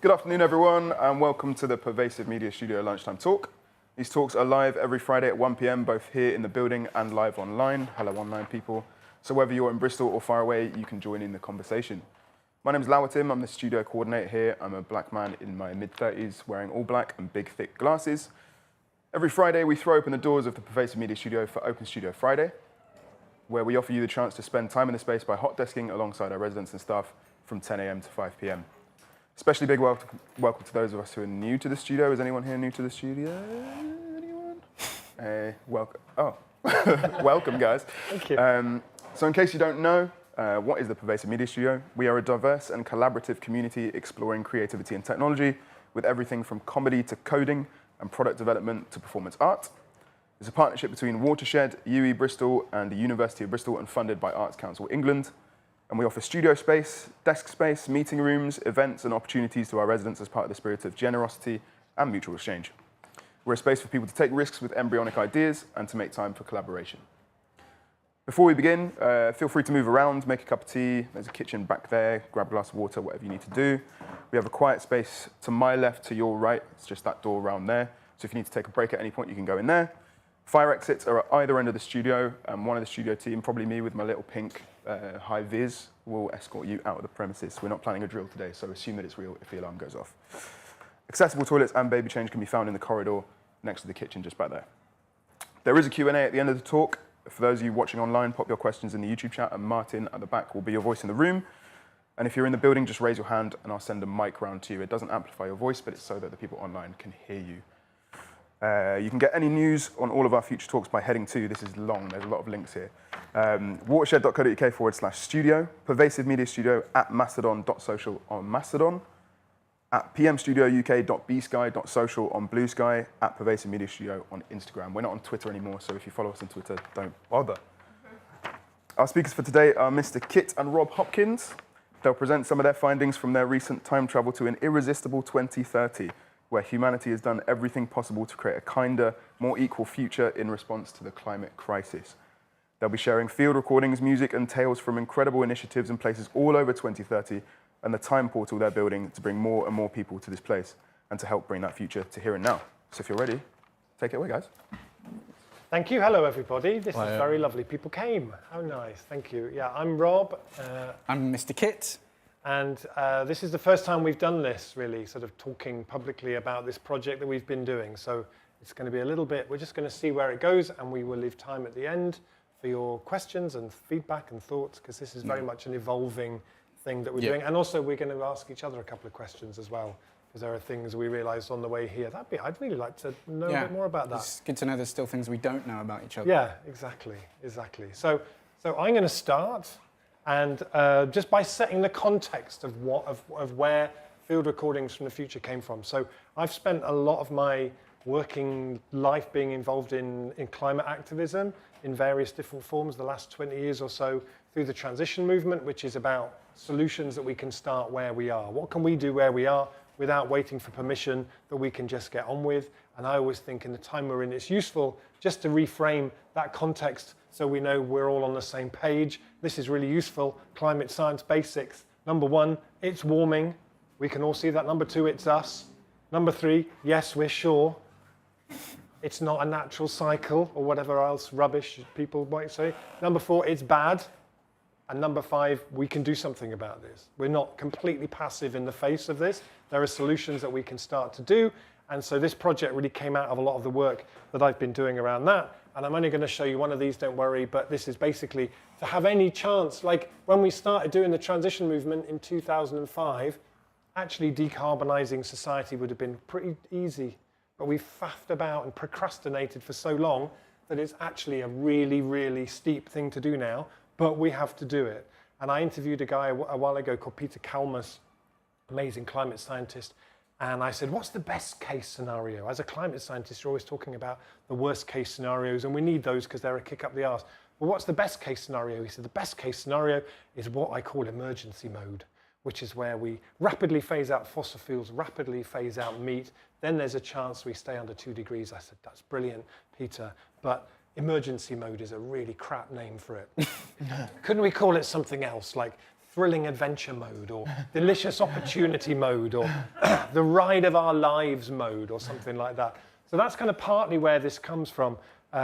Good afternoon, everyone, and welcome to the Pervasive Media Studio Lunchtime Talk. These talks are live every Friday at 1 p.m, both here in the building and live online. Hello, online people. So whether you're in Bristol or far away, you can join in the conversation. My name is Lawatim. I'm the studio coordinator here. I'm a black man in my mid-30s, wearing all black and big, thick glasses. Every Friday, we throw open the doors of the Pervasive Media Studio for Open Studio Friday, where we offer you the chance to spend time in the space by hot desking alongside our residents and staff from 10 a.m. to 5 p.m. Especially big welcome to those of us who are new to the studio. Is anyone here new to the studio? Anyone? Welcome. Oh, welcome, guys. Thank you. So in case you don't know, what is the Pervasive Media Studio? We are a diverse and collaborative community exploring creativity and technology with everything from comedy to coding and product development to performance art. It's a partnership between Watershed, UE Bristol and the University of Bristol and funded by Arts Council England. And we offer studio space, desk space, meeting rooms, events and opportunities to our residents as part of the spirit of generosity and mutual exchange. We're a space for people to take risks with embryonic ideas and to make time for collaboration. Before we begin, feel free to move around, make a cup of tea. There's a kitchen back there, grab a glass of water, whatever you need to do. We have a quiet space to my left, to your right. It's just that door around there. So if you need to take a break at any point, you can go in there. Fire exits are at either end of the studio. One of the studio team, probably me with my little pink high vis, will escort you out of the premises. We're not planning a drill today, so assume that it's real if the alarm goes off. Accessible toilets and baby change can be found in the corridor next to the kitchen just back there. There is a Q&A at the end of the talk. For those of you watching online, pop your questions in the YouTube chat, and Martin at the back will be your voice in the room. And if you're in the building, just raise your hand and I'll send a mic round to you. It doesn't amplify your voice, but it's so that the people online can hear you. You can get any news on all of our future talks by heading to, this is long, there's a lot of links here, watershed.co.uk/studio, Pervasive Media Studio at mastodon.social on Mastodon, at pmstudiouk.bsky.social on Blue Sky, at Pervasive Media Studio on Instagram. We're not on Twitter anymore, so if you follow us on Twitter, don't bother. Our speakers for today are Mr. Kit and Rob Hopkins. They'll present some of their findings from their recent time travel to an irresistible 2030, where humanity has done everything possible to create a kinder, more equal future in response to the climate crisis. They'll be sharing field recordings, music, and tales from incredible initiatives in places all over 2030 and the time portal they're building to bring more and more people to this place and to help bring that future to here and now. So if you're ready, take it away, guys. Thank you. Hello, everybody. This is very lovely. People came. How nice. Thank you. Yeah, I'm Rob. I'm Mr. Kit. And this is the first time we've done this, really, sort of talking publicly about this project that we've been doing. So it's going to be a little bit, we're just going to see where it goes, and we will leave time at the end for your questions and feedback and thoughts, because this is very much an evolving thing that we're doing. And also we're going to ask each other a couple of questions as well, because there are things we realised on the way here. I'd really like to know a bit more about that. It's good to know there's still things we don't know about each other. Yeah, exactly. So I'm going to start. And just by setting the context of where field recordings from the future came from. So I've spent a lot of my working life being involved in climate activism in various different forms the last 20 years or so through the transition movement, which is about solutions that we can start where we are. What can we do where we are without waiting for permission that we can just get on with? And I always think in the time we're in, it's useful just to reframe that context so we know we're all on the same page. This is really useful. Climate science basics. Number 1, it's warming. We can all see that. Number 2, it's us. Number 3, yes, we're sure. It's not a natural cycle or whatever else rubbish people might say. Number 4, it's bad. And number 5, we can do something about this. We're not completely passive in the face of this. There are solutions that we can start to do. And so this project really came out of a lot of the work that I've been doing around that. And I'm only going to show you one of these, don't worry, but this is basically to have any chance, like when we started doing the transition movement in 2005, actually decarbonising society would have been pretty easy. But we faffed about and procrastinated for so long that it's actually a really, really steep thing to do now, but we have to do it. And I interviewed a guy a while ago called Peter Kalmus, amazing climate scientist. And I said, what's the best case scenario? As a climate scientist, you're always talking about the worst case scenarios, and we need those because they're a kick up the arse. Well, what's the best case scenario? He said, the best case scenario is what I call emergency mode, which is where we rapidly phase out fossil fuels, rapidly phase out meat. Then there's a chance we stay under 2 degrees. I said, that's brilliant, Peter. But emergency mode is a really crap name for it. Couldn't we call it something else, like thrilling adventure mode, or delicious opportunity mode, or the ride of our lives mode, or something like that. So that's kind of partly where this comes from,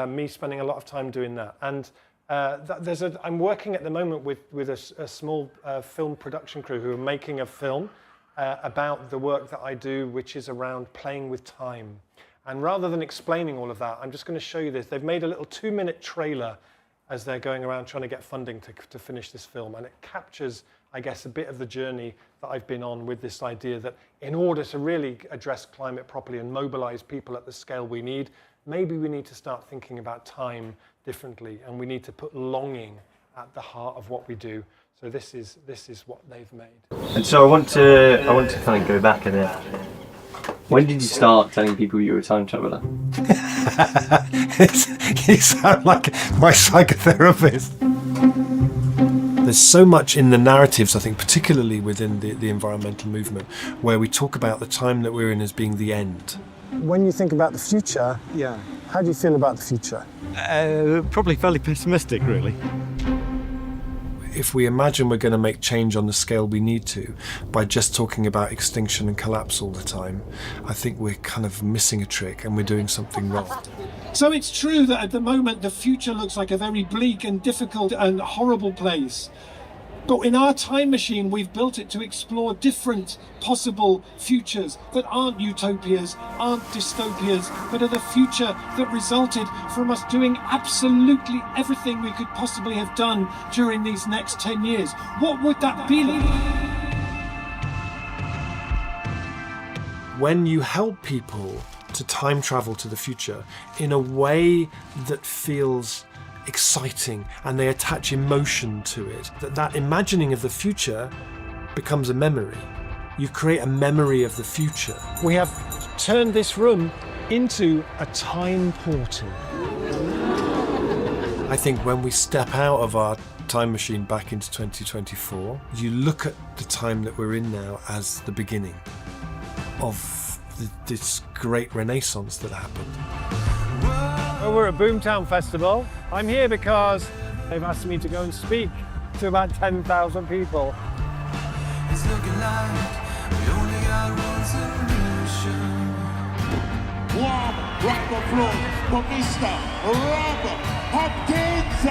me spending a lot of time doing that. And I'm working at the moment with a small film production crew who are making a film about the work that I do, which is around playing with time. And rather than explaining all of that, I'm just going to show you this. They've made a little 2-minute trailer as they're going around trying to get funding to finish this film. And it captures, I guess, a bit of the journey that I've been on with this idea that in order to really address climate properly and mobilize people at the scale we need, maybe we need to start thinking about time differently, and we need to put longing at the heart of what we do. So this is what they've made. And so I want to kind of go back a bit. When did you start telling people you were a time traveller? You sound like my psychotherapist. There's so much in the narratives, I think, particularly within the environmental movement, where we talk about the time that we're in as being the end. When you think about the future, how do you feel about the future? Probably fairly pessimistic, really. If we imagine we're going to make change on the scale we need to by just talking about extinction and collapse all the time, I think we're kind of missing a trick and we're doing something wrong. So it's true that at the moment the future looks like a very bleak and difficult and horrible place. But in our time machine, we've built it to explore different possible futures that aren't utopias, aren't dystopias, but are the future that resulted from us doing absolutely everything we could possibly have done during these next 10 years. What would that be like? When you help people to time travel to the future in a way that feels exciting and they attach emotion to it, that imagining of the future becomes a memory. You create a memory of the future. We have turned this room into a time portal. I think when we step out of our time machine back into 2024, you look at the time that we're in now as the beginning of this great renaissance that happened. Well, we're at Boomtown Festival. I'm here because they've asked me to go and speak to about 10,000 people. It's looking like we only got one solution. Warm round of applause for Mr. Rob Hopkins.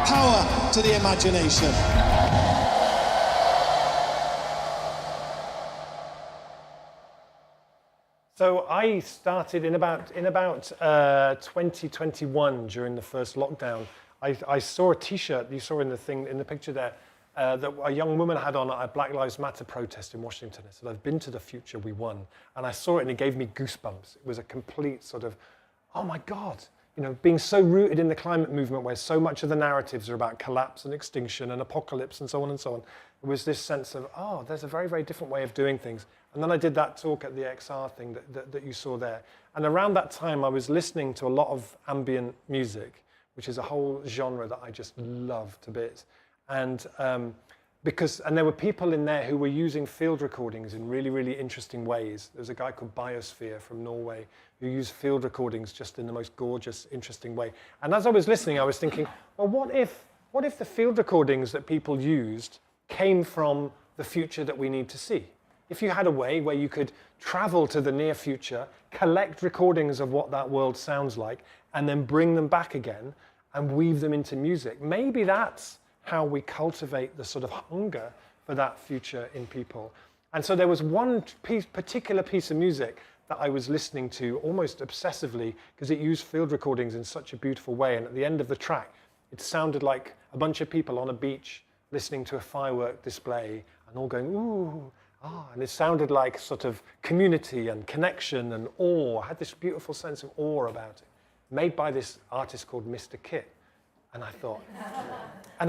Power to the imagination. So I started in about 2021 during the first lockdown. I saw a T-shirt you saw in the picture there that a young woman had on at a Black Lives Matter protest in Washington. It said, "I've been to the future, we won." And I saw it and it gave me goosebumps. It was a complete sort of, oh my God, you know, being so rooted in the climate movement where so much of the narratives are about collapse and extinction and apocalypse and so on and so on. It was this sense of, oh, there's a very, very different way of doing things. And then I did that talk at the XR thing that you saw there. And around that time, I was listening to a lot of ambient music, which is a whole genre that I just love to bits. And there were people in there who were using field recordings in really, really interesting ways. There was a guy called Biosphere from Norway who used field recordings just in the most gorgeous, interesting way. And as I was listening, I was thinking, well, what if the field recordings that people used came from the future that we need to see? If you had a way where you could travel to the near future, collect recordings of what that world sounds like, and then bring them back again and weave them into music, maybe that's how we cultivate the sort of hunger for that future in people. And so there was one particular piece of music that I was listening to almost obsessively because it used field recordings in such a beautiful way. And at the end of the track, it sounded like a bunch of people on a beach listening to a firework display and all going, ooh, ah, and it sounded like sort of community and connection and awe. I had this beautiful sense of awe about it, made by this artist called Mr. Kit. And I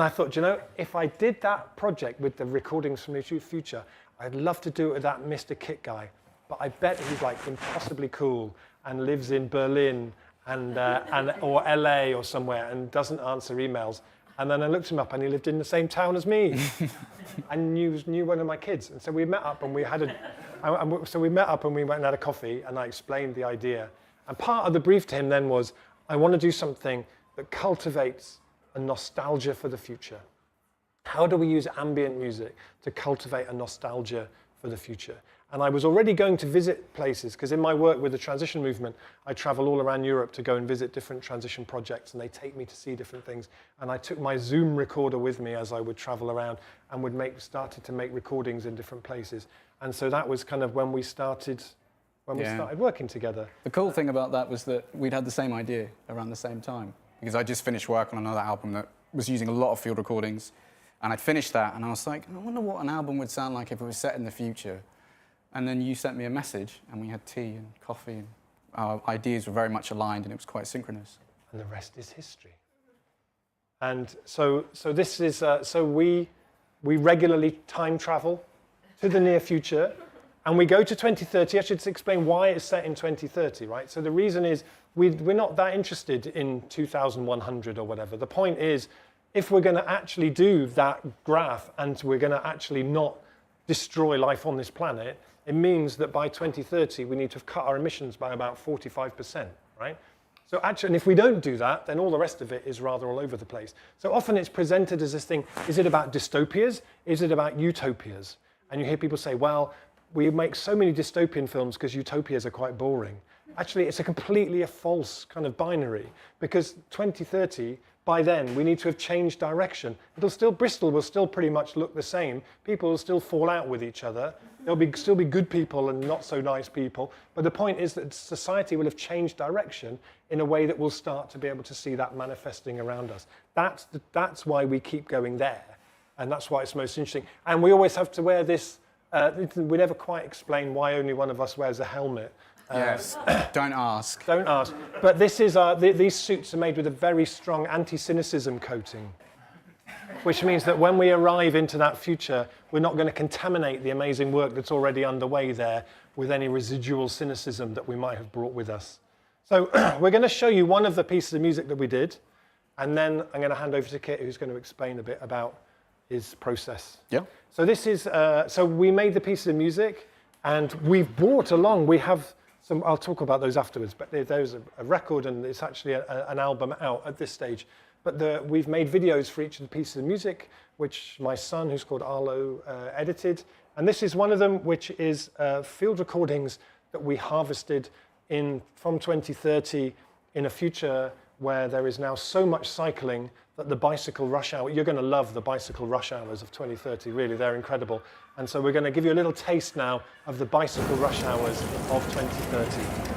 thought, you know, if I did that project with the recordings from the future, I'd love to do it with that Mr. Kit guy. But I bet he's like impossibly cool and lives in Berlin or LA or somewhere and doesn't answer emails. And then I looked him up and he lived in the same town as me. And knew one of my kids. And so we met up and we went and had a coffee and I explained the idea. And part of the brief to him then was, I want to do something that cultivates a nostalgia for the future? How do we use ambient music to cultivate a nostalgia for the future? And I was already going to visit places, because in my work with the transition movement, I travel all around Europe to go and visit different transition projects, and they take me to see different things. And I took my Zoom recorder with me as I would travel around and started to make recordings in different places. And so that was kind of when we started working together. The cool thing about that was that we'd had the same idea around the same time, because I just finished work on another album that was using a lot of field recordings, and I'd finished that, and I was like, I wonder what an album would sound like if it was set in the future. And then you sent me a message, and we had tea and coffee, and our ideas were very much aligned, and it was quite synchronous. And the rest is history. And so this is so we regularly time travel to the near future, and we go to 2030. I should explain why it's set in 2030, right? So the reason is we're not that interested in 2100 or whatever. The point is, if we're going to actually do that graph and we're going to actually not destroy life on this planet, it means that by 2030 we need to have cut our emissions by about 45%, right? So actually, and if we don't do that, then all the rest of it is rather all over the place. So often it's presented as this thing, is it about dystopias? Is it about utopias? And you hear people say, well, we make so many dystopian films because utopias are quite boring. Actually, it's a completely false kind of binary, because 2030, by then, we need to have changed direction. Bristol will still pretty much look the same. People will still fall out with each other. There'll still be good people and not so nice people. But the point is that society will have changed direction in a way that we'll start to be able to see that manifesting around us. That's why we keep going there. And that's why it's most interesting. And we always have to wear this, we never quite explain why only one of us wears a helmet. Yes, don't ask. Don't ask. But this is these suits are made with a very strong anti-cynicism coating, which means that when we arrive into that future, we're not going to contaminate the amazing work that's already underway there with any residual cynicism that we might have brought with us. So we're going to show you one of the pieces of music that we did, and then I'm going to hand over to Kit, who's going to explain a bit about his process. Yeah. So this is, so we made the piece of music, and we've brought along, we have some, I'll talk about those afterwards, but there's a record, and it's actually an album out at this stage. But we've made videos for each of the pieces of music, which my son, who's called Arlo, edited. And this is one of them, which is field recordings that we harvested from 2030 in a future where there is now so much cycling that the bicycle rush hour, you're going to love the bicycle rush hours of 2030, really, they're incredible. And so we're going to give you a little taste now of the bicycle rush hours of 2030.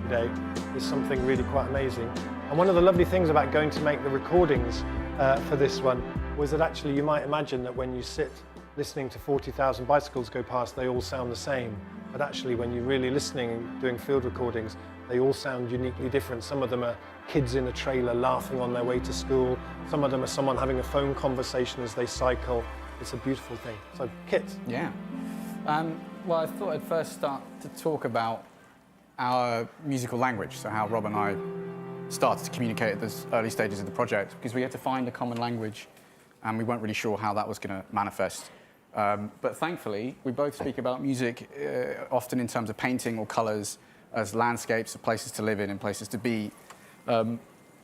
today is something really quite amazing. And one of the lovely things about going to make the recordings for this one was that actually you might imagine that when you sit listening to 40,000 bicycles go past, they all sound the same. But actually, when you're really listening, doing field recordings, they all sound uniquely different. Some of them are kids in a trailer laughing on their way to school. Some of them are someone having a phone conversation as they cycle. It's a beautiful thing. So, Kit. Yeah. Well, I thought I'd first start to talk about our musical language, so how Rob and I started to communicate at the early stages of the project, because we had to find a common language and we weren't really sure how that was going to manifest. But thankfully, we both speak about music often in terms of painting or colours, as landscapes of places to live in and places to be.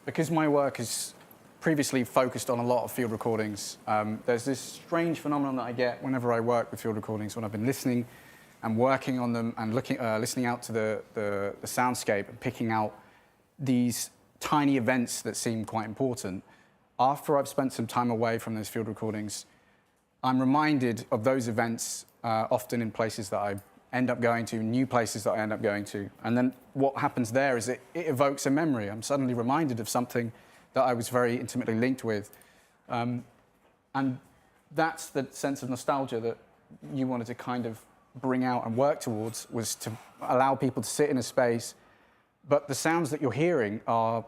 Because my work is previously focused on a lot of field recordings, there's this strange phenomenon that I get whenever I work with field recordings, when I've been listening and working on them and listening out to the soundscape and picking out these tiny events that seem quite important. After I've spent some time away from those field recordings, I'm reminded of those events often in places that I end up going to, new places that I end up going to. And then what happens there is it evokes a memory. I'm suddenly reminded of something that I was very intimately linked with. And that's the sense of nostalgia that you wanted to kind of bring out and work towards, was to allow people to sit in a space, but the sounds that you're hearing are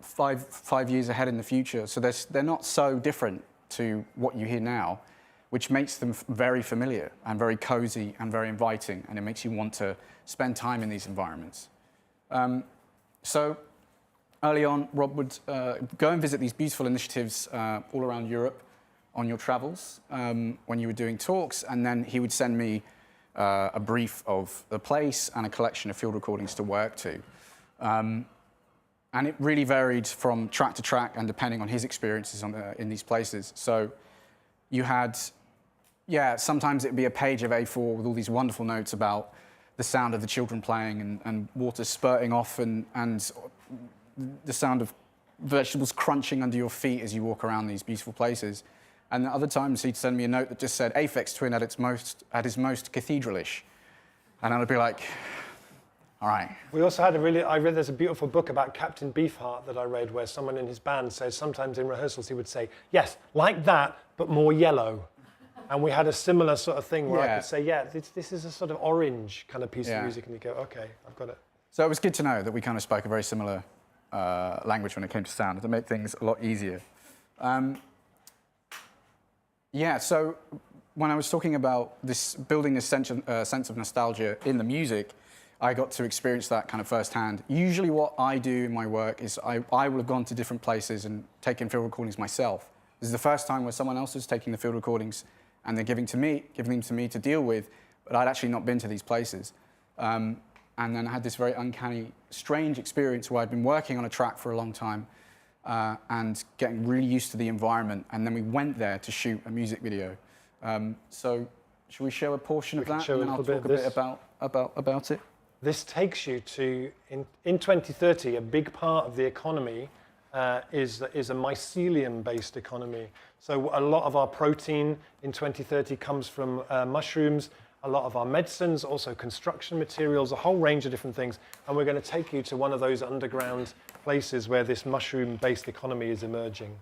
five years ahead in the future. So they're not so different to what you hear now, which makes them very familiar and very cozy and very inviting, and it makes you want to spend time in these environments. So early on, Rob would go and visit these beautiful initiatives all around Europe on your travels when you were doing talks, and then he would send me a brief of the place and a collection of field recordings to work to. And it really varied from track to track and depending on his experiences in these places. So you had, sometimes it'd be a page of A4 with all these wonderful notes about the sound of the children playing and water spurting off and the sound of vegetables crunching under your feet as you walk around these beautiful places. And at other times he'd send me a note that just said Aphex Twin at his most cathedral-ish. And I'd be like, all right. We also had there's a beautiful book about Captain Beefheart that I read, where someone in his band says sometimes in rehearsals he would say, yes, like that, but more yellow. And we had a similar sort of thing where I could say, this is a sort of orange kind of piece of music, and you go, okay, I've got it. So it was good to know that we kind of spoke a very similar language when it came to sound, to make things a lot easier. So when I was talking about this building this sense of nostalgia in the music, I got to experience that kind of firsthand. Usually what I do in my work is I will have gone to different places and taken field recordings myself. This is the first time where someone else was taking the field recordings and they're giving them to me to deal with, but I'd actually not been to these places. And then I had this very uncanny, strange experience where I'd been working on a track for a long time and getting really used to the environment, and then we went there to shoot a music video. So should we show a portion of that, and then I'll talk a bit about it? This takes you to, in 2030, a big part of the economy is a mycelium-based economy. So a lot of our protein in 2030 comes from mushrooms, a lot of our medicines, also construction materials, a whole range of different things. And we're going to take you to one of those underground places where this mushroom-based economy is emerging.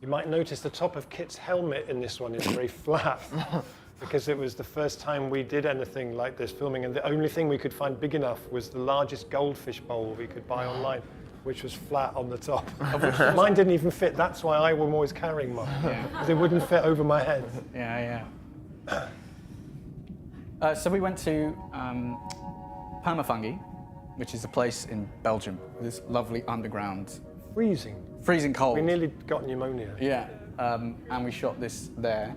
You might notice the top of Kit's helmet in this one is very flat because it was the first time we did anything like this filming, and the only thing we could find big enough was the largest goldfish bowl we could buy online, which was flat on the top. Mine didn't even fit. That's why I'm always carrying mine, because it wouldn't fit over my head. Yeah. So we went to Permafungi, which is a place in Belgium, this lovely underground, freezing cold. We nearly got pneumonia. Yeah, and we shot this there.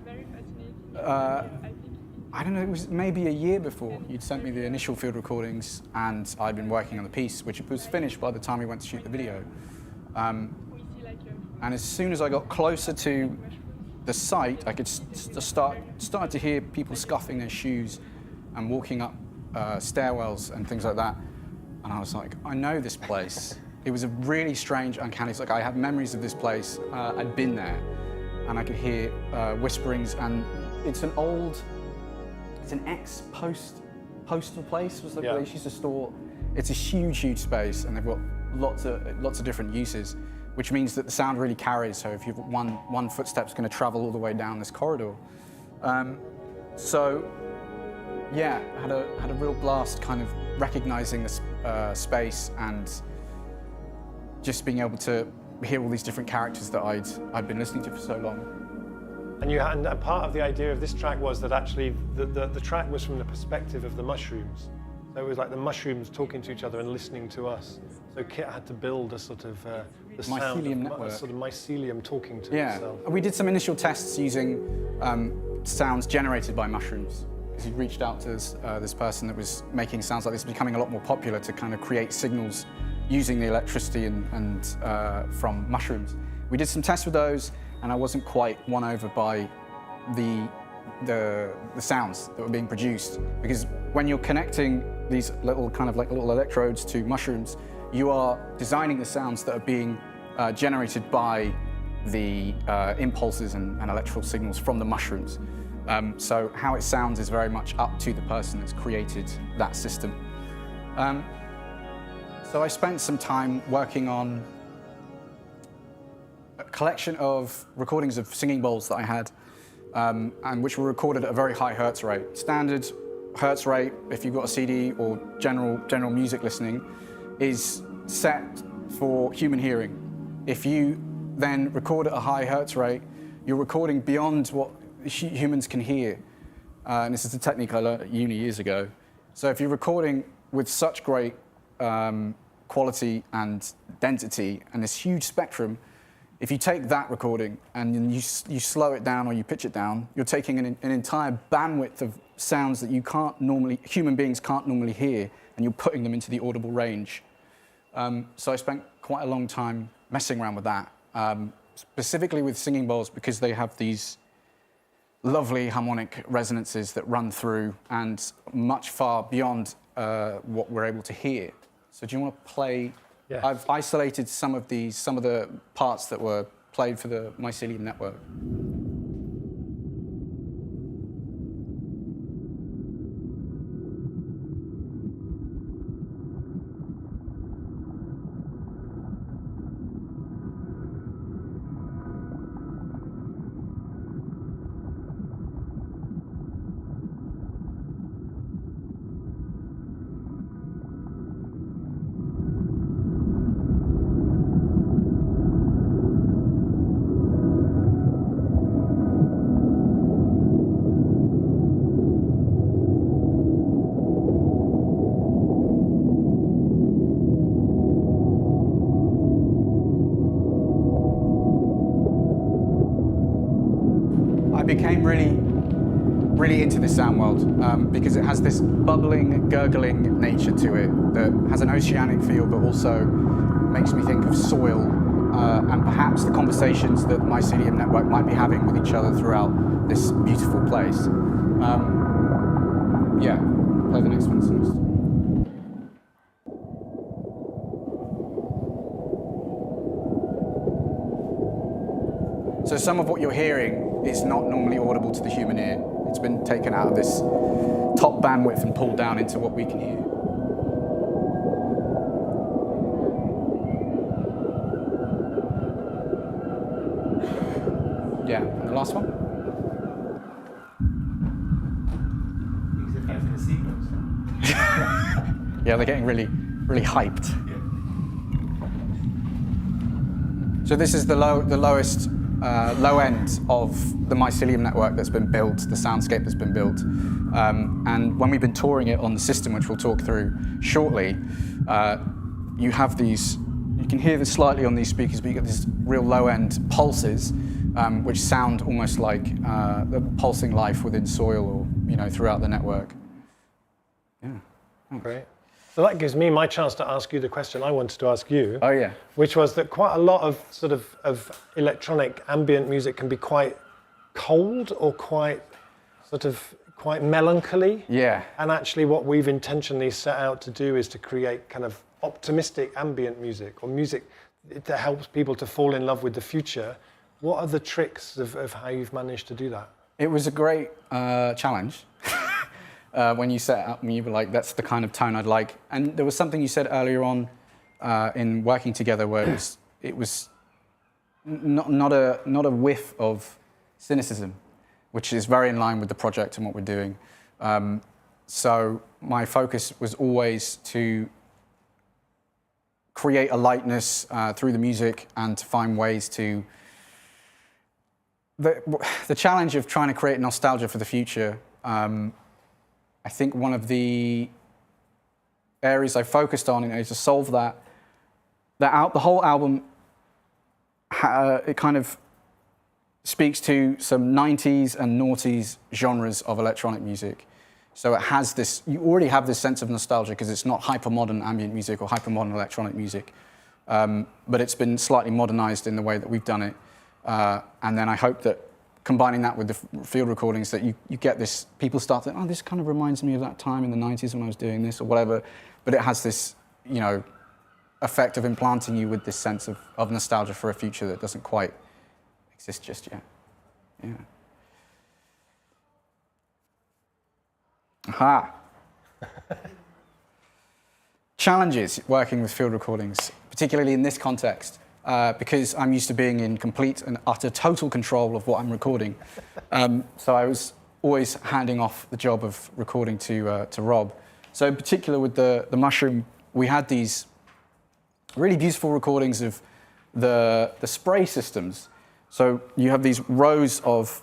I don't know, it was maybe a year before you'd sent me the initial field recordings, and I'd been working on the piece, which was finished by the time we went to shoot the video. And as soon as I got closer to the site, I could start to hear people scuffing their shoes and walking up stairwells and things like that. And I was like, I know this place. It was a really strange, uncanny, it's like I have memories of this place. I'd been there, and I could hear whisperings, and it's an ex-postal place, was the place used to store. It's a huge space, and they've got lots of different uses, which means that the sound really carries. So if you've one footstep's going to travel all the way down this corridor. So yeah, had a real blast kind of recognizing this space and just being able to hear all these different characters that I'd been listening to for so long. And part of the idea of this track was that actually the track was from the perspective of the mushrooms. So it was like the mushrooms talking to each other and listening to us. So Kit had to build a sort of the mycelium network. A sort of mycelium talking to itself. We did some initial tests using sounds generated by mushrooms. Because he reached out to this person that was making sounds like this, becoming a lot more popular, to kind of create signals using the electricity and from mushrooms. We did some tests with those, and I wasn't quite won over by the sounds that were being produced, because when you're connecting these little little electrodes to mushrooms, you are designing the sounds that are being generated by the impulses and electrical signals from the mushrooms. So how it sounds is very much up to the person that's created that system. So I spent some time working on a collection of recordings of singing bowls that I had, and which were recorded at a very high hertz rate. Standard hertz rate, if you've got a CD or general music listening, is set for human hearing. If you then record at a high hertz rate, you're recording beyond what humans can hear. And this is a technique I learned at uni years ago. So if you're recording with such great quality and density and this huge spectrum, if you take that recording and you slow it down or you pitch it down, you're taking an entire bandwidth of sounds that human beings can't normally hear, and you're putting them into the audible range. So I spent quite a long time messing around with that, specifically with singing bowls, because they have these lovely harmonic resonances that run through and much far beyond what we're able to hear. So do you want to play? Yeah. I've isolated some of the parts that were played for the mycelium network. Became really really into this sound world because it has this bubbling, gurgling nature to it that has an oceanic feel, but also makes me think of soil and perhaps the conversations that the mycelium network might be having with each other throughout this beautiful place. Yeah, play the next one, Celeste. So some of what you're hearing is not normally audible to the human ear. It's been taken out of this top bandwidth and pulled down into what we can hear. Yeah, and the last one? Yeah, they're getting really, really hyped. So this is the lowest low end of the mycelium network that's been built, the soundscape that's been built. And when we've been touring it on the system, which we'll talk through shortly, you have these, you can hear this slightly on these speakers, but you get these real low end pulses, which sound almost like the pulsing life within soil or throughout the network. Yeah. Thanks. Great. So that gives me my chance to ask you the question I wanted to ask you. Oh yeah. Which was that quite a lot of sort of electronic ambient music can be quite cold or quite melancholy. Yeah. And actually what we've intentionally set out to do is to create kind of optimistic ambient music, or music that helps people to fall in love with the future. What are the tricks of how you've managed to do that? It was a great challenge. When you set it up and you were like, that's the kind of tone I'd like. And there was something you said earlier on in working together where it was not a whiff of cynicism, which is very in line with the project and what we're doing. So my focus was always to create a lightness through the music and to find ways to... The challenge of trying to create nostalgia for the future, I think one of the areas I focused on is to solve that. The whole album, it kind of speaks to some 90s and noughties genres of electronic music. So it has this, you already have this sense of nostalgia because it's not hyper-modern ambient music or hyper-modern electronic music, but it's been slightly modernized in the way that we've done it. And then I hope that combining that with the field recordings, that you get this, people start to, oh, this kind of reminds me of that time in the 90s when I was doing this or whatever, but it has this, effect of implanting you with this sense of nostalgia for a future that doesn't quite exist just yet. Yeah. Aha. Challenges working with field recordings, particularly in this context. Because I'm used to being in complete and utter total control of what I'm recording. So I was always handing off the job of recording to Rob. So in particular with the mushroom, we had these really beautiful recordings of the spray systems. So you have these rows of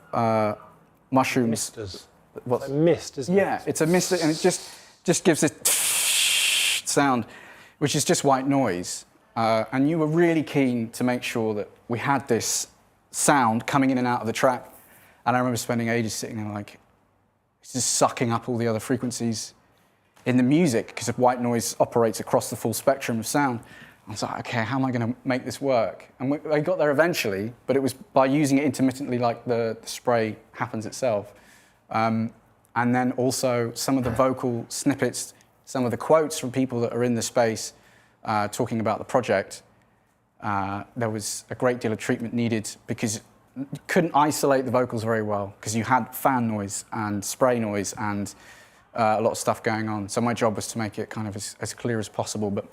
mushrooms. Misters. What's a mist, isn't it? Yeah, it's a mist, and it just gives this sound, which is just white noise. And you were really keen to make sure that we had this sound coming in and out of the track. And I remember spending ages sitting there like, it's just sucking up all the other frequencies in the music, because white noise operates across the full spectrum of sound. I was like, okay, how am I going to make this work? And I got there eventually, but it was by using it intermittently like the spray happens itself. And then also some of the vocal snippets, some of the quotes from people that are in the space, talking about the project, there was a great deal of treatment needed because you couldn't isolate the vocals very well because you had fan noise and spray noise and a lot of stuff going on. So my job was to make it kind of as clear as possible, but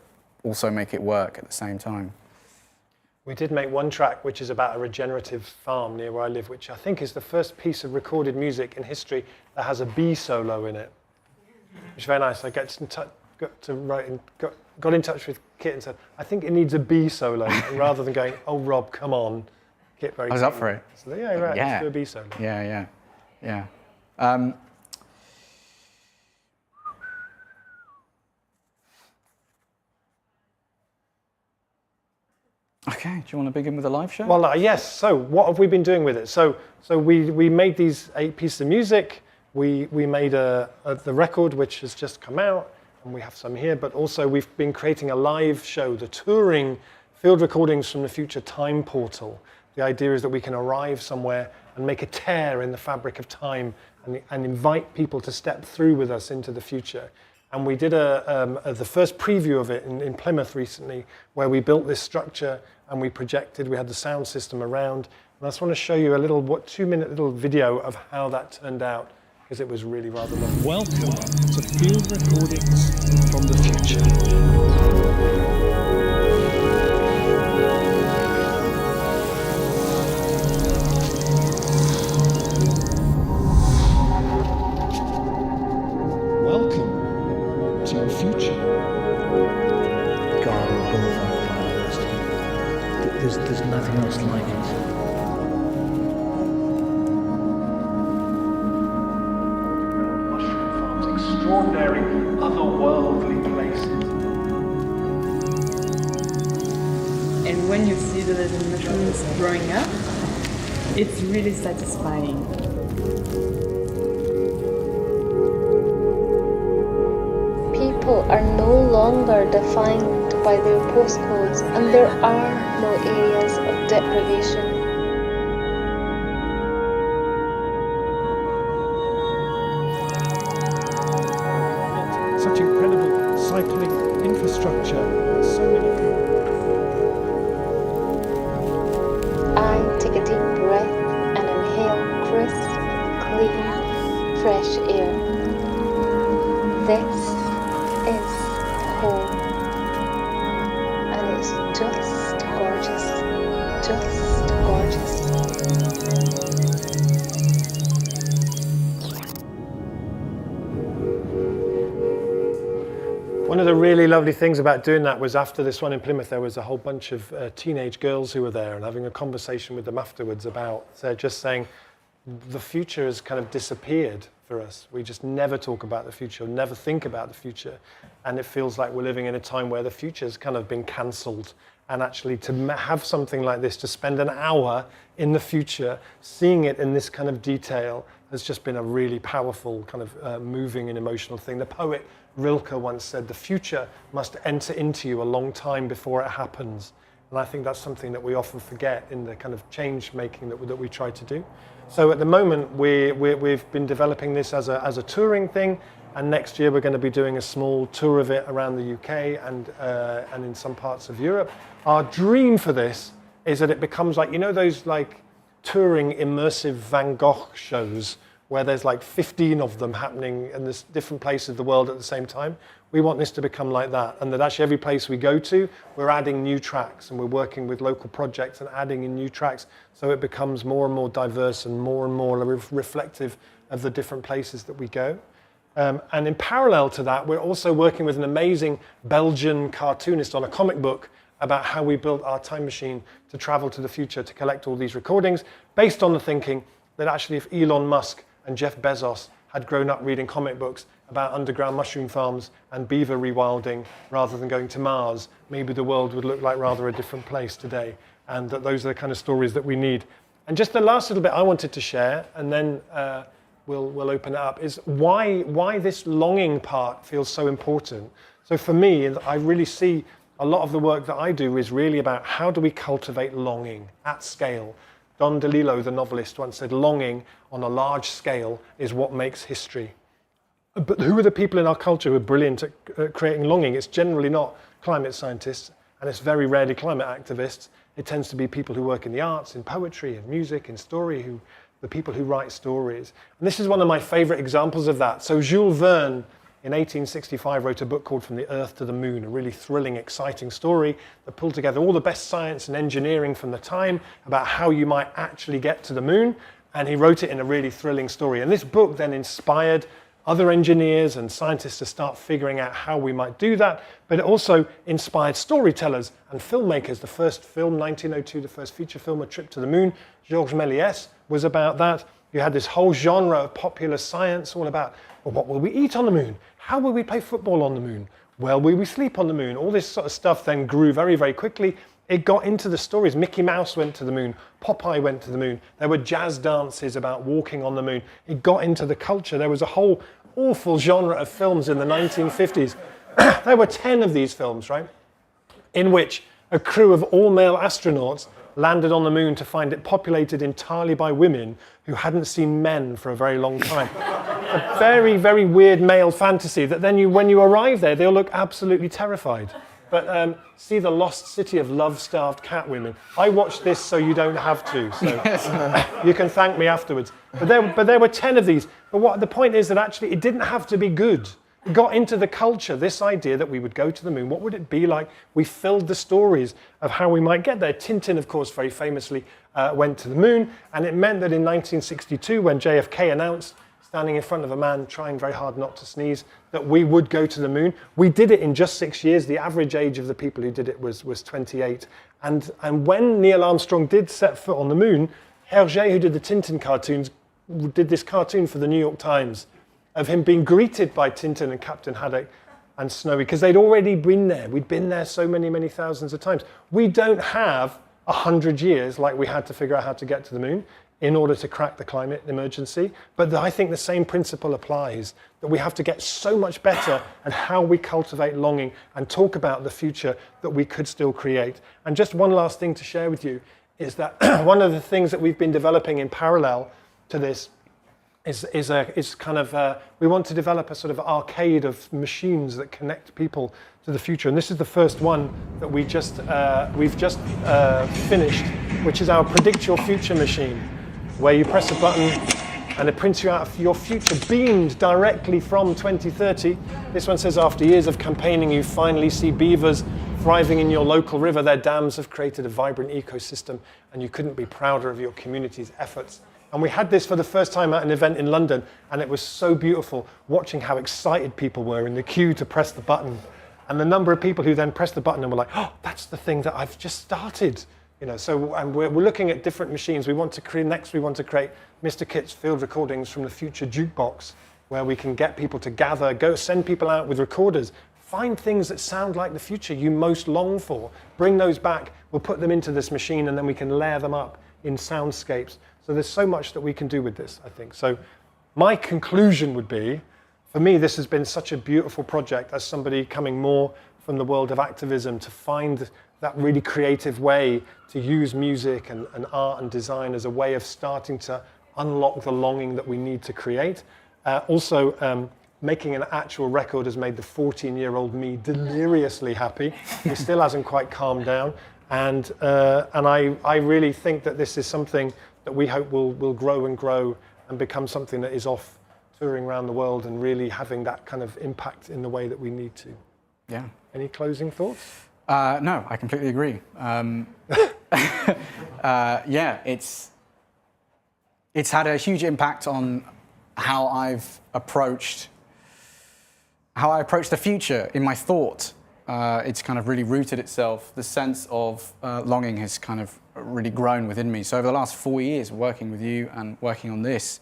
also make it work at the same time. We did make one track which is about a regenerative farm near where I live, which I think is the first piece of recorded music in history that has a bee solo in it, which is very nice. I got in touch with Kit and said, I think it needs a bee solo, and rather than going, oh, Rob, come on, Kit very I was up for it. So, yeah, right, yeah. let's do a bee solo. Yeah. Okay, do you want to begin with a live show? Well, yes. So what have we been doing with it? So we made these 8 pieces of music. we made the record, which has just come out, and we have some here, but also we've been creating a live show, the touring Field Recordings from the Future time portal. The idea is that we can arrive somewhere and make a tear in the fabric of time and invite people to step through with us into the future. And we did the first preview of it in Plymouth recently, where we built this structure and we projected, we had the sound system around. And I just want to show you a little 2-minute little video of how that turned out, because it was really rather lovely. Welcome to Field Recordings from the Future. There's nothing else like it. Mushroom farms, extraordinary, otherworldly places. And when you see the little mushrooms growing up, it's really satisfying. People are no longer defined by their postcodes, and there are no areas of deprivation. Such incredible cycling infrastructure, so many people. I take a deep breath and inhale crisp, clean, fresh air. This is home. And it's just gorgeous. Just gorgeous. One of the really lovely things about doing that was after this one in Plymouth, there was a whole bunch of teenage girls who were there, and having a conversation with them afterwards about, they're just saying, the future has kind of disappeared for us. We just never talk about the future, never think about the future. And it feels like we're living in a time where the future's kind of been cancelled. And actually to have something like this, to spend an hour in the future, seeing it in this kind of detail, has just been a really powerful kind of moving and emotional thing. The poet Rilke once said, the future must enter into you a long time before it happens. And I think that's something that we often forget in the kind of change making that we try to do. So at the moment, we've been developing this as a touring thing, and next year we're going to be doing a small tour of it around the UK and in some parts of Europe. Our dream for this is that it becomes like, you know, those like touring immersive Van Gogh shows where there's like 15 of them happening in this different places of the world at the same time. We want this to become like that, and that actually every place we go to, we're adding new tracks, and we're working with local projects and adding in new tracks, so it becomes more and more diverse and more reflective of the different places that we go. And in parallel to that, we're also working with an amazing Belgian cartoonist on a comic book about how we built our time machine to travel to the future to collect all these recordings, based on the thinking that actually if Elon Musk and Jeff Bezos had grown up reading comic books about underground mushroom farms and beaver rewilding rather than going to Mars, maybe the world would look like rather a different place today. And that those are the kind of stories that we need. And just the last little bit I wanted to share, and then we'll open it up, is why this longing part feels so important. So for me, I really see a lot of the work that I do is really about how do we cultivate longing at scale. Don DeLillo, the novelist, once said, longing on a large scale is what makes history. But who are the people in our culture who are brilliant at creating longing? It's generally not climate scientists, and it's very rarely climate activists. It tends to be people who work in the arts, in poetry, in music, in story, the people who write stories. And this is one of my favorite examples of that. So Jules Verne, in 1865, wrote a book called From the Earth to the Moon, a really thrilling, exciting story that pulled together all the best science and engineering from the time about how you might actually get to the moon. And he wrote it in a really thrilling story. And this book then inspired other engineers and scientists to start figuring out how we might do that. But it also inspired storytellers and filmmakers. The first film, 1902, the first feature film, A Trip to the Moon, Georges Méliès, was about that. You had this whole genre of popular science all about, well, what will we eat on the moon? How will we play football on the moon? Well, will we sleep on the moon? All this sort of stuff then grew very, very quickly It got into the stories. Mickey Mouse went to the moon. Popeye went to the moon. There were jazz dances about walking on the moon. It got into the culture. There was a whole awful genre of films in the 1950s. There were 10 of these films, right? In which a crew of all-male astronauts landed on the moon to find it populated entirely by women who hadn't seen men for a very long time. A very, very weird male fantasy that then when you arrive there, they'll look absolutely terrified. But see the lost city of love-starved cat women. I watched this so you don't have to, so you can thank me afterwards. But there were 10 of these. But the point is that actually it didn't have to be good. It got into the culture, this idea that we would go to the moon. What would it be like? We filled the stories of how we might get there. Tintin, of course, very famously went to the moon. And it meant that in 1962, when JFK announced, standing in front of a man trying very hard not to sneeze, that we would go to the moon. We did it in just 6 years. The average age of the people who did it was 28. And when Neil Armstrong did set foot on the moon, Hergé, who did the Tintin cartoons, did this cartoon for the New York Times of him being greeted by Tintin and Captain Haddock and Snowy, because they'd already been there. We'd been there so many, many thousands of times. We don't have 100 years like we had to figure out how to get to the moon in order to crack the climate emergency. But I think the same principle applies, that we have to get so much better at how we cultivate longing and talk about the future that we could still create. And just one last thing to share with you is that one of the things that we've been developing in parallel to this is kind of, we want to develop a sort of arcade of machines that connect people to the future. And this is the first one that we've just finished, which is our Predict Your Future machine, where you press a button and it prints you out your future beamed directly from 2030. This one says, after years of campaigning, you finally see beavers thriving in your local river. Their dams have created a vibrant ecosystem, and you couldn't be prouder of your community's efforts. And we had this for the first time at an event in London, and it was so beautiful watching how excited people were in the queue to press the button. And the number of people who then pressed the button and were like, oh, that's the thing that I've just started. You know, so and we're looking at different machines. We want to create Mr. Kit's field recordings from the future jukebox, where we can get people to gather, go send people out with recorders, find things that sound like the future you most long for, bring those back, we'll put them into this machine, and then we can layer them up in soundscapes. So there's so much that we can do with this, I think. So my conclusion would be, for me, this has been such a beautiful project as somebody coming more from the world of activism, to find that really creative way to use music and art and design as a way of starting to unlock the longing that we need to create. Making an actual record has made the 14-year-old me deliriously happy. He still hasn't quite calmed down. And I really think that this is something that we hope will grow and grow and become something that is off touring around the world and really having that kind of impact in the way that we need to. Yeah. Any closing thoughts? No, I completely agree. Yeah, it's had a huge impact on how I've approached the future in my thought. It's kind of really rooted itself. The sense of longing has kind of really grown within me. So over the last 4 years working with you and working on this,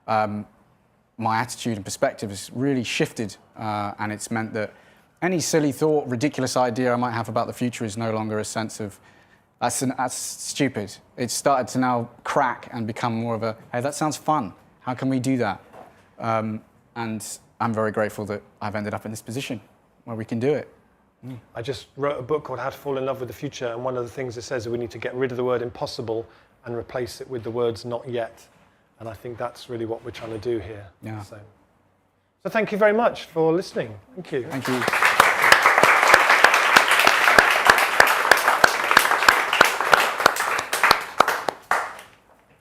my attitude and perspective has really shifted, and it's meant that any silly thought, ridiculous idea I might have about the future is no longer a sense of, that's stupid. It's started to now crack and become more of a, hey, that sounds fun. How can we do that? And I'm very grateful that I've ended up in this position where we can do it. I just wrote a book called How to Fall in Love with the Future, and one of the things it says is we need to get rid of the word impossible and replace it with the words not yet. And I think that's really what we're trying to do here. Yeah. So thank you very much for listening. Thank you. Thank you.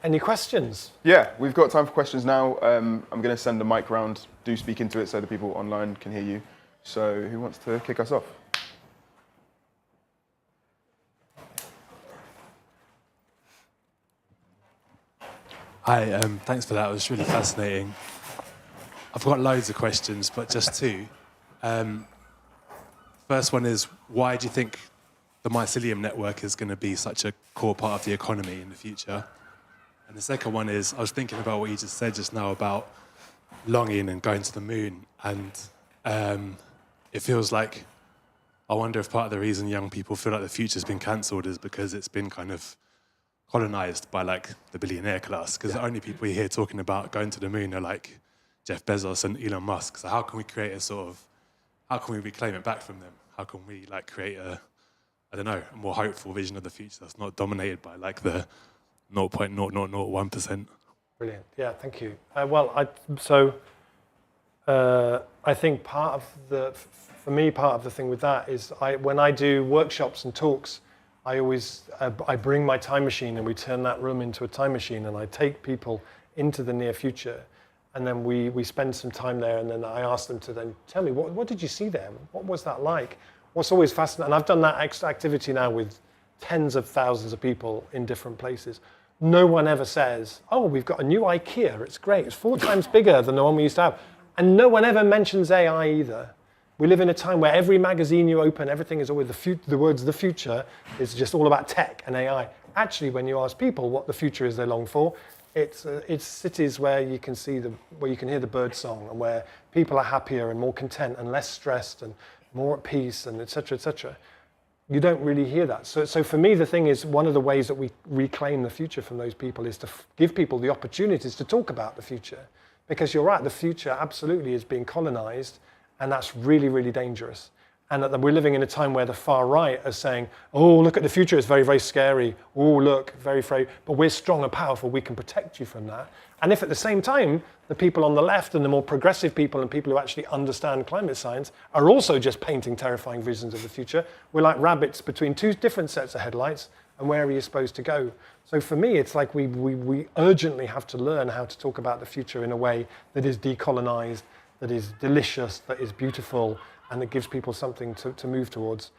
Any questions? Yeah, we've got time for questions now. I'm going to send the mic round. Do speak into it so the people online can hear you. So who wants to kick us off? Hi, thanks for that. It was really fascinating. I've got loads of questions, but just two. First one is, why do you think the mycelium network is going to be such a core part of the economy in the future? And the second one is, I was thinking about what you just said just now about longing and going to the moon, and it feels like I wonder if part of the reason young people feel like the future's been cancelled is because it's been kind of colonized by like the billionaire class, because the only people you hear talking about going to the moon are like Jeff Bezos and Elon Musk. So how can we create how can we reclaim it back from them? How can we like create a more hopeful vision of the future that's not dominated by like the 0.0001%? Brilliant. Yeah, thank you. I think part of the thing with that is when I do workshops and talks, I bring my time machine and we turn that room into a time machine, and I take people into the near future, and then we spend some time there, and then I ask them to then tell me, what did you see there? What was that like? What's always fascinating, and I've done that activity now with tens of thousands of people in different places. No one ever says, oh, we've got a new IKEA, it's great, it's 4 times bigger than the one we used to have. And no one ever mentions AI either. We live in a time where every magazine you open, everything is always the words "the future" is just all about tech and AI. Actually, when you ask people what the future is they long for, it's cities where you can hear the bird song, and where people are happier and more content and less stressed and more at peace, and et cetera, et cetera. You don't really hear that. So for me, the thing is, one of the ways that we reclaim the future from those people is to give people the opportunities to talk about the future. Because you're right, the future absolutely is being colonized, and that's really, really dangerous. And that we're living in a time where the far right are saying, oh, look at the future, it's very, very scary. Oh, look, very, very, but we're strong and powerful, we can protect you from that. And if at the same time, the people on the left and the more progressive people and people who actually understand climate science are also just painting terrifying visions of the future, we're like rabbits between 2 different sets of headlights, and where are you supposed to go? So for me, it's like we urgently have to learn how to talk about the future in a way that is decolonized, that is delicious, that is beautiful, and that gives people something to move towards.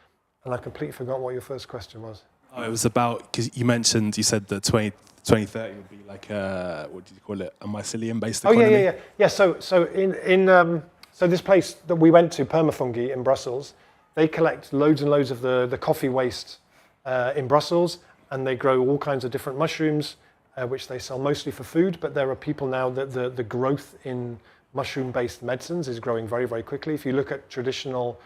And I completely forgot what your first question was. Oh, it was about, because you said that 2030 would be like a, what do you call it, a mycelium-based economy? Yeah. So this place that we went to, Permafungi in Brussels, they collect loads and loads of the coffee waste in Brussels, and they grow all kinds of different mushrooms, which they sell mostly for food. But there are people now that the growth in mushroom-based medicines is growing very, very quickly. If you look at traditional,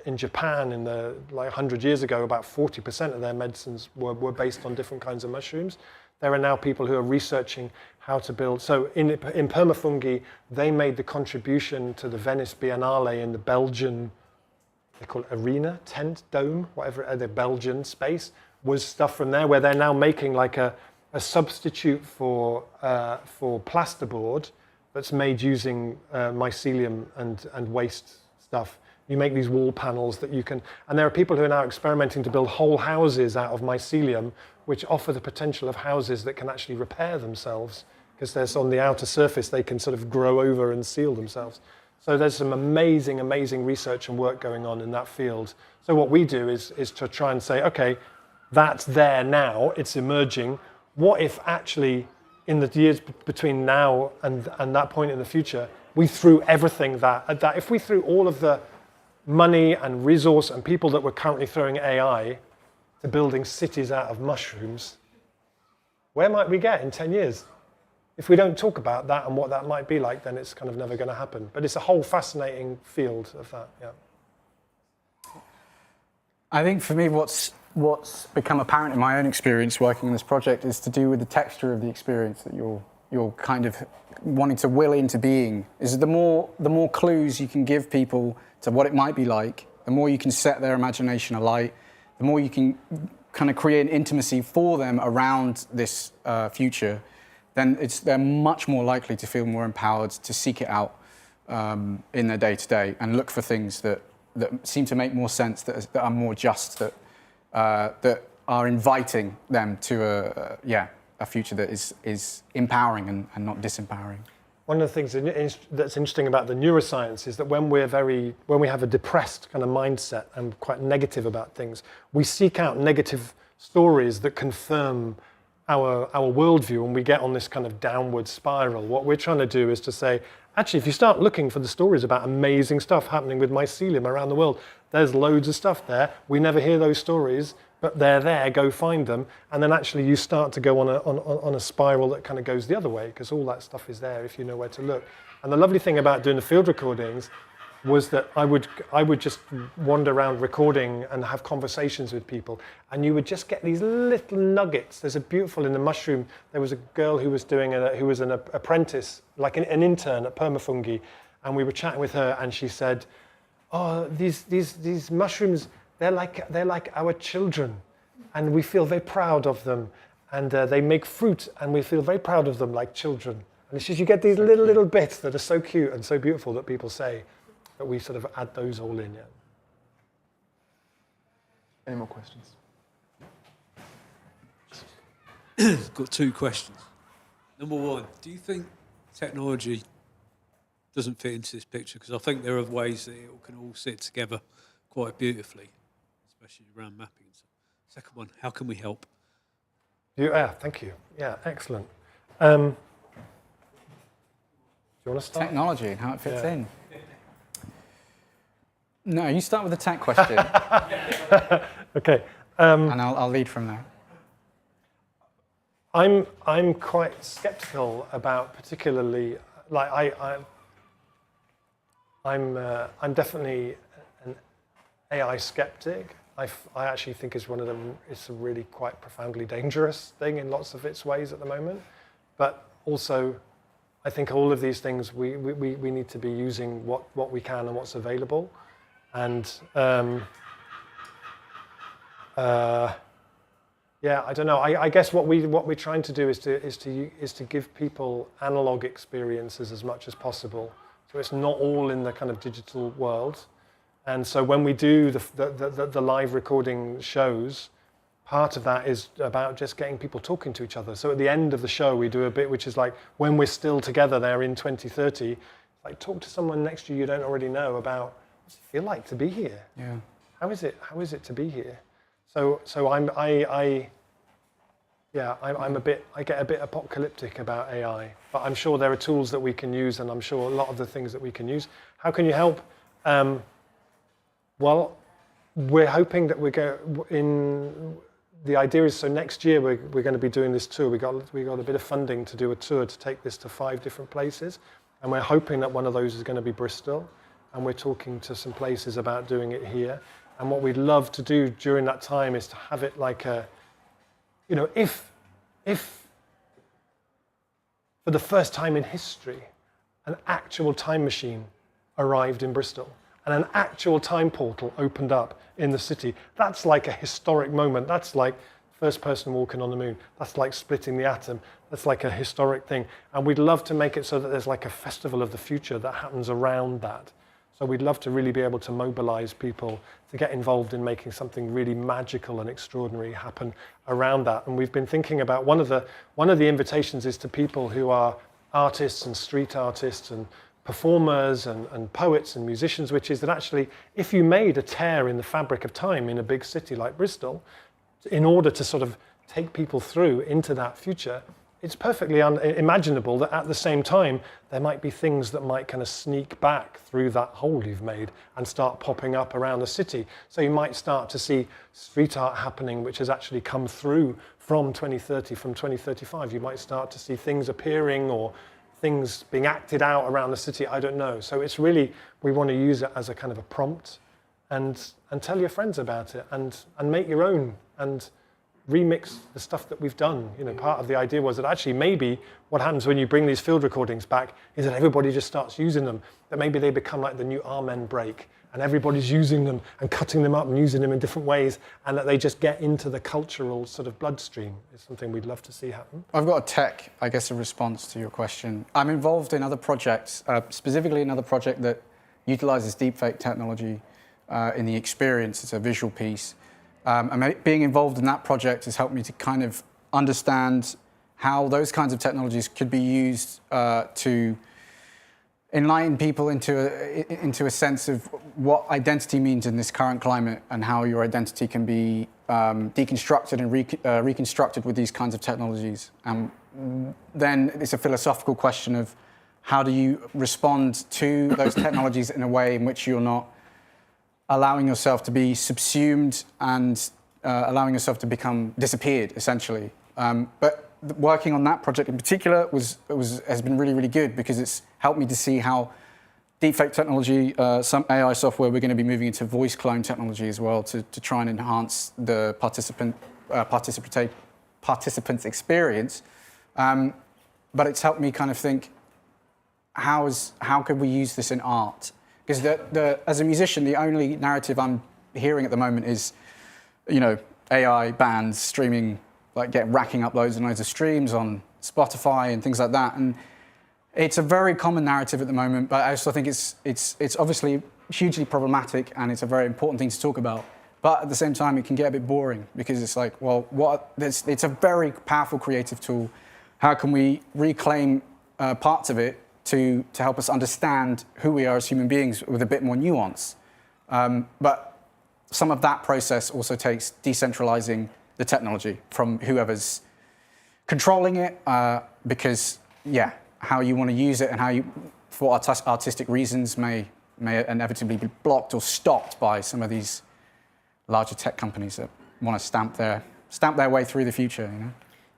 in Japan, like 100 years ago, about 40% of their medicines were based on different kinds of mushrooms. There are now people who are researching how to build. So in Permafungi, they made the contribution to the Venice Biennale in the Belgian, they call it arena, tent, dome, whatever, the Belgian space, was stuff from there, where they're now making like a substitute for plasterboard that's made using mycelium and waste stuff. You make these wall panels that you can, and there are people who are now experimenting to build whole houses out of mycelium, which offer the potential of houses that can actually repair themselves, because there's on the outer surface, they can sort of grow over and seal themselves. So there's some amazing, amazing research and work going on in that field. So what we do is to try and say, okay, that's there now, it's emerging. What if actually in the years between now and that point in the future, we threw everything if we threw all of the money and resource and people that we're currently throwing AI to building cities out of mushrooms, where might we get in 10 years? If we don't talk about that and what that might be like, then it's kind of never going to happen. But it's a whole fascinating field of that, yeah. I think for me, what's become apparent in my own experience working on this project is to do with the texture of the experience that you're kind of wanting to will into being. Is the more clues you can give people to what it might be like, the more you can set their imagination alight, the more you can kind of create an intimacy for them around this future, then they're much more likely to feel more empowered to seek it out in their day-to-day and look for things that seem to make more sense, that are more just, that are inviting them to a future that is empowering and not disempowering. One of the things that's interesting about the neuroscience is that when we have a depressed kind of mindset and quite negative about things, we seek out negative stories that confirm our worldview, and we get on this kind of downward spiral. What we're trying to do is to say, actually, if you start looking for the stories about amazing stuff happening with mycelium around the world, there's loads of stuff there. We never hear those stories, but they're there, go find them. And then actually you start to go on a spiral that kind of goes the other way, because all that stuff is there if you know where to look. And the lovely thing about doing the field recordings was that I would just wander around recording and have conversations with people, and you would just get these little nuggets. There's a beautiful in the mushroom. There was a girl who was who was an apprentice, like an intern at Permafungi, and we were chatting with her, and she said, "Oh, these mushrooms, they're like our children, and we feel very proud of them, and they make fruit, and we feel very proud of them like children." And it's just you get these little bits that are so cute and so beautiful that people say, that we sort of add those all in. Yeah. Any more questions? Got two questions. Number one, do you think technology doesn't fit into this picture? Because I think there are ways that it can all sit together quite beautifully, especially around mapping. So, second one, how can we help? Yeah, thank you. Yeah, excellent. Do you want to start? Technology and how it fits in. No, you start with the tech question. Okay. And I'll lead from there. I'm quite skeptical about particularly, like I'm definitely an AI skeptic. I actually think it's it's a really quite profoundly dangerous thing in lots of its ways at the moment. But also, I think all of these things we need to be using what we can and what's available. And yeah, I don't know. I guess what we're trying to do is to give people analog experiences as much as possible. So it's not all in the kind of digital world. And so when we do the live recording shows, part of that is about just getting people talking to each other. So at the end of the show, we do a bit which is like when we're still together there in 2030, like talk to someone next to you don't already know about. What's it feel like to be here? Yeah. How is it to be here? So I get a bit apocalyptic about AI, but I'm sure there are tools that we can use, and I'm sure a lot of the things that we can use. How can you help? Well, we're hoping that the idea is, so next year we're going to be doing this tour. We got a bit of funding to do a tour to take this to 5 different places, and we're hoping that one of those is going to be Bristol. And we're talking to some places about doing it here. And what we'd love to do during that time is to have it like a, you know, if for the first time in history, an actual time machine arrived in Bristol and an actual time portal opened up in the city, that's like a historic moment. That's like first person walking on the moon. That's like splitting the atom. That's like a historic thing. And we'd love to make it so that there's like a festival of the future that happens around that. So we'd love to really be able to mobilize people to get involved in making something really magical and extraordinary happen around that. And we've been thinking about one of the invitations is to people who are artists and street artists and performers and poets and musicians, which is that actually if you made a tear in the fabric of time in a big city like Bristol, in order to sort of take people through into that future, it's perfectly unimaginable that at the same time, there might be things that might kind of sneak back through that hole you've made and start popping up around the city. So you might start to see street art happening, which has actually come through from 2030, from 2035. You might start to see things appearing or things being acted out around the city. I don't know. So it's really, we want to use it as a kind of a prompt and tell your friends about it and make your own and remix the stuff that we've done. You know, part of the idea was that actually maybe what happens when you bring these field recordings back is that everybody just starts using them, that maybe they become like the new Amen break and everybody's using them and cutting them up and using them in different ways, and that they just get into the cultural sort of bloodstream is something we'd love to see happen. I've got a response to your question. I'm involved in other projects, specifically another project that utilizes deepfake technology in the experience. It's a visual piece. And being involved in that project has helped me to kind of understand how those kinds of technologies could be used to enlighten people into a sense of what identity means in this current climate and how your identity can be deconstructed and reconstructed with these kinds of technologies. And then it's a philosophical question of how do you respond to those technologies in a way in which you're not allowing yourself to be subsumed and allowing yourself to become disappeared, essentially. But working on that project in particular has been really, really good because it's helped me to see how deepfake technology, some AI software. We're going to be moving into voice clone technology as well to try and enhance the participant's experience. But it's helped me kind of think, how could we use this in art? Because as a musician, the only narrative I'm hearing at the moment is, AI bands streaming, racking up loads and loads of streams on Spotify and things like that. And it's a very common narrative at the moment, but I also think it's obviously hugely problematic, and it's a very important thing to talk about. But at the same time, it can get a bit boring, because it's like, well, it's a very powerful creative tool. How can we reclaim parts of it to help us understand who we are as human beings with a bit more nuance? But some of that process also takes decentralizing the technology from whoever's controlling it, because, how you want to use it and how you, for artistic reasons, may inevitably be blocked or stopped by some of these larger tech companies that want to stamp their way through the future.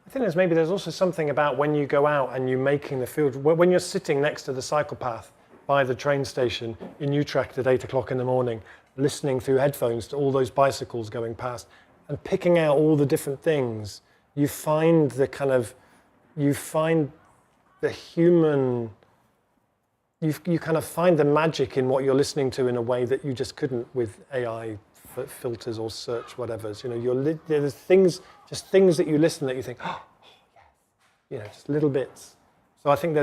I think there's also something about when you go out and you're making the field, when you're sitting next to the cycle path by the train station in Utrecht at 8 o'clock in the morning, listening through headphones to all those bicycles going past and picking out all the different things, you find the human, you kind of find the magic in what you're listening to in a way that you just couldn't with AI filters or search whatever's. There's things that you listen that you think, oh yes, just little bits. So I think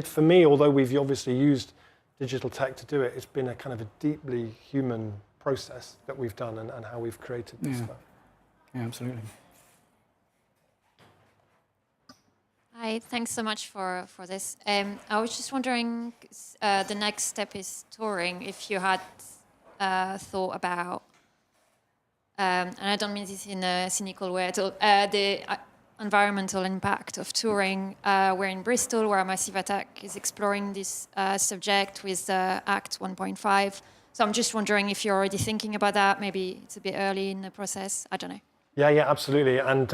for me, although we've obviously used digital tech to do it, it's been a kind of a deeply human process that we've done and how we've created this stuff. Yeah, absolutely. Hi, thanks so much for this. I was just wondering, the next step is touring. If you had thought about, and I don't mean this in a cynical way at all, the environmental impact of touring. We're in Bristol, where Massive Attack is exploring this subject with Act 1.5. So I'm just wondering if you're already thinking about that. Maybe it's a bit early in the process. I don't know. Yeah, absolutely. And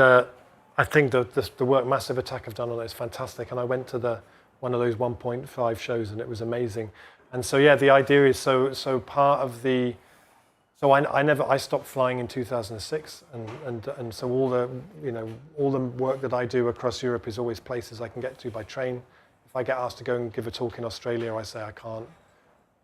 I think the work Massive Attack have done on it is fantastic. And I went to one of those 1.5 shows, and it was amazing. And so the idea is so part of the. So I stopped flying in 2006, and so all the work that I do across Europe is always places I can get to by train. If I get asked to go and give a talk in Australia, I say I can't,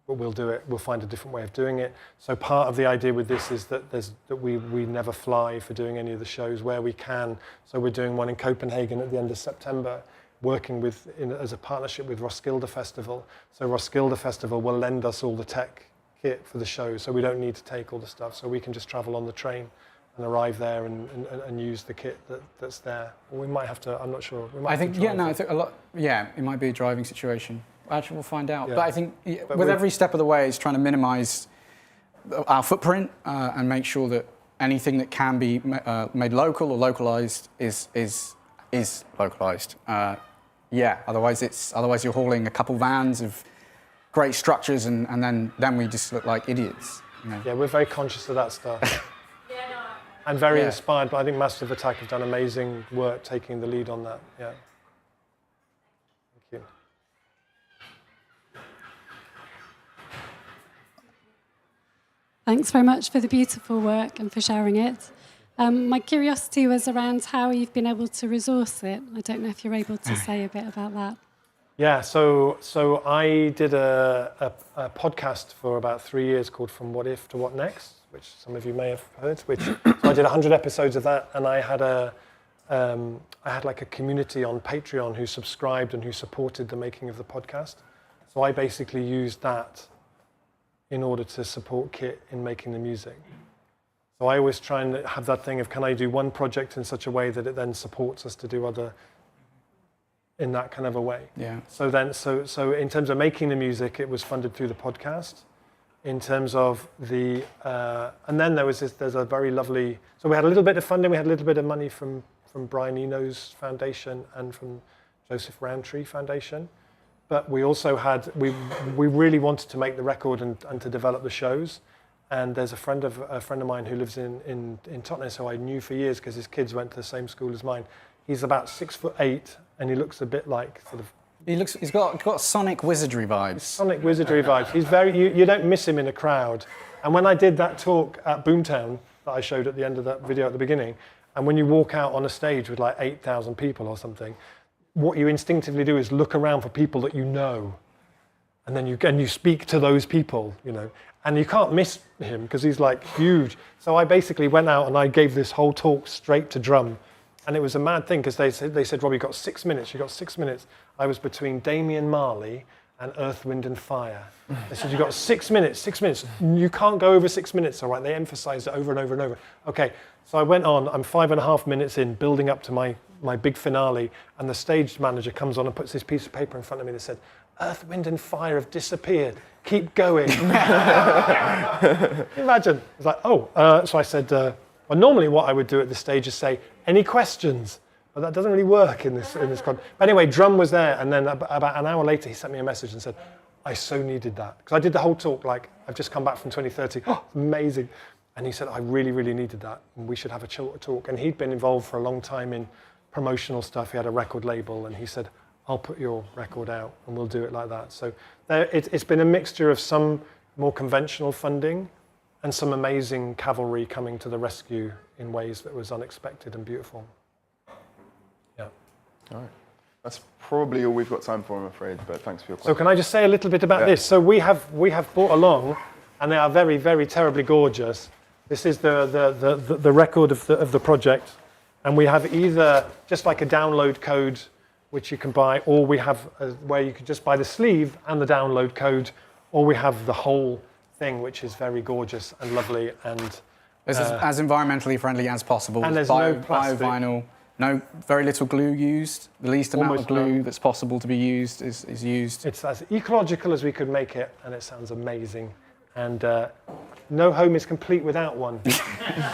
but we'll do it. We'll find a different way of doing it. So part of the idea with this is that we never fly for doing any of the shows where we can. So we're doing one in Copenhagen at the end of September, working as a partnership with Roskilde Festival. So Roskilde Festival will lend us all the tech kit for the show, so we don't need to take all the stuff, so we can just travel on the train and arrive there and use the kit that's there. Or we might have to, I'm not sure. I think a lot. Yeah, it might be a driving situation. Actually, we'll find out. Yeah. But I think with every step of the way, it's trying to minimise our footprint and make sure that anything that can be made local or localised is localised. Otherwise you're hauling a couple vans of great structures, and then we just look like idiots. Yeah, we're very conscious of that stuff. And very inspired, but I think Massive Attack have done amazing work taking the lead on that. Yeah. Thank you. Thanks very much for the beautiful work and for sharing it. My curiosity was around how you've been able to resource it. I don't know if you're able to say a bit about that. Yeah, so I did a podcast for about 3 years called From What If to What Next, which some of you may have heard. So I did 100 episodes of that, and I had like a community on Patreon who subscribed and who supported the making of the podcast. So I basically used that in order to support Kit in making the music. So I always try and have that thing of, can I do one project in such a way that it then supports us to do other in that kind of a way. Yeah. So in terms of making the music, it was funded through the podcast. In terms of the, and then there's a very lovely, so we had a little bit of funding, we had a little bit of money from Brian Eno's foundation and from Joseph Roundtree Foundation. But we also had, we really wanted to make the record and to develop the shows. And there's a friend of mine who lives in Totnes, who I knew for years because his kids went to the same school as mine. He's about 6'8", and he looks a bit like sort of He's got Sonic wizardry vibes. Sonic wizardry vibes. He's you don't miss him in a crowd. And when I did that talk at Boomtown that I showed at the end of that video at the beginning, and when you walk out on a stage with like 8,000 people or something, what you instinctively do is look around for people that you know. And then you speak to those people, you know. And you can't miss him because he's like huge. So I basically went out and I gave this whole talk straight to drum. And it was a mad thing because they said, Rob, you've got 6 minutes. You've got 6 minutes. I was between Damian Marley and Earth, Wind and Fire. They said, you've got 6 minutes, 6 minutes. You can't go over 6 minutes, all right? They emphasized it over and over and over. Okay, so I went on. I'm 5.5 minutes in, building up to my big finale. And the stage manager comes on and puts this piece of paper in front of me that said, Earth, Wind and Fire have disappeared. Keep going. Imagine. It's like, so I said, well, normally what I would do at this stage is say, any questions? But that doesn't really work in this con. But anyway, drum was there, and then about an hour later, he sent me a message and said, I so needed that. Because I did the whole talk, like, I've just come back from 2030. Oh, amazing. And he said, I really, really needed that. And we should have a talk. And he'd been involved for a long time in promotional stuff. He had a record label, and he said, I'll put your record out, and we'll do it like that. So it's been a mixture of some more conventional funding and some amazing cavalry coming to the rescue in ways that was unexpected and beautiful. Yeah. All right. That's probably all we've got time for, I'm afraid, but thanks for your question. So can I just say a little bit about this? So we have brought along, and they are very, very terribly gorgeous. This is the record of the project, and we have either just like a download code which you can buy, or we have where you can just buy the sleeve and the download code, or we have the whole thing, which is very gorgeous and lovely and as environmentally friendly as possible. And there's no plastic. Bio-vinyl, very little glue used. The least amount of glue that's possible to be used is used. It's as ecological as we could make it, and it sounds amazing. And no home is complete without one.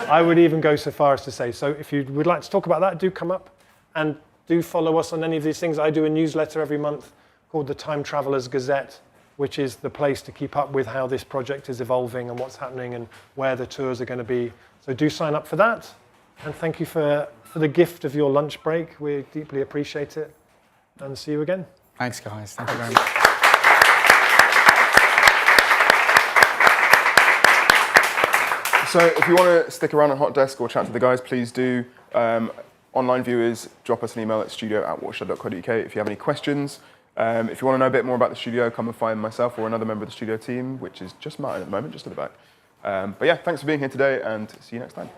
I would even go so far as to say. So if you would like to talk about that, do come up and do follow us on any of these things. I do a newsletter every month called the Time Traveller's Gazette, which is the place to keep up with how this project is evolving and what's happening and where the tours are going to be. So do sign up for that. And thank you for the gift of your lunch break. We deeply appreciate it. And see you again. Thanks, guys. Thank you very much. So if you want to stick around on Hot Desk or chat to the guys, please do. Online viewers, drop us an email at studio@watershed.co.uk if you have any questions. If you want to know a bit more about the studio, come and find myself or another member of the studio team, which is just Martin at the moment, just at the back. But yeah, thanks for being here today, and see you next time.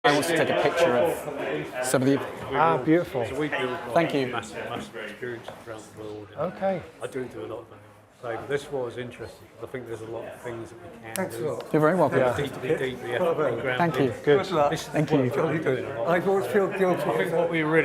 I want to take a picture of some of the... beautiful. So we do Thank you. massive experiences around the world. Okay. I do a lot of that. So but this was interesting because I think there's a lot of things that we can Thanks do. a lot. You're very welcome. Yeah. Deeply Thank you. Good. This is Thank the you. work that we're doing. I always feel guilty. I think what we really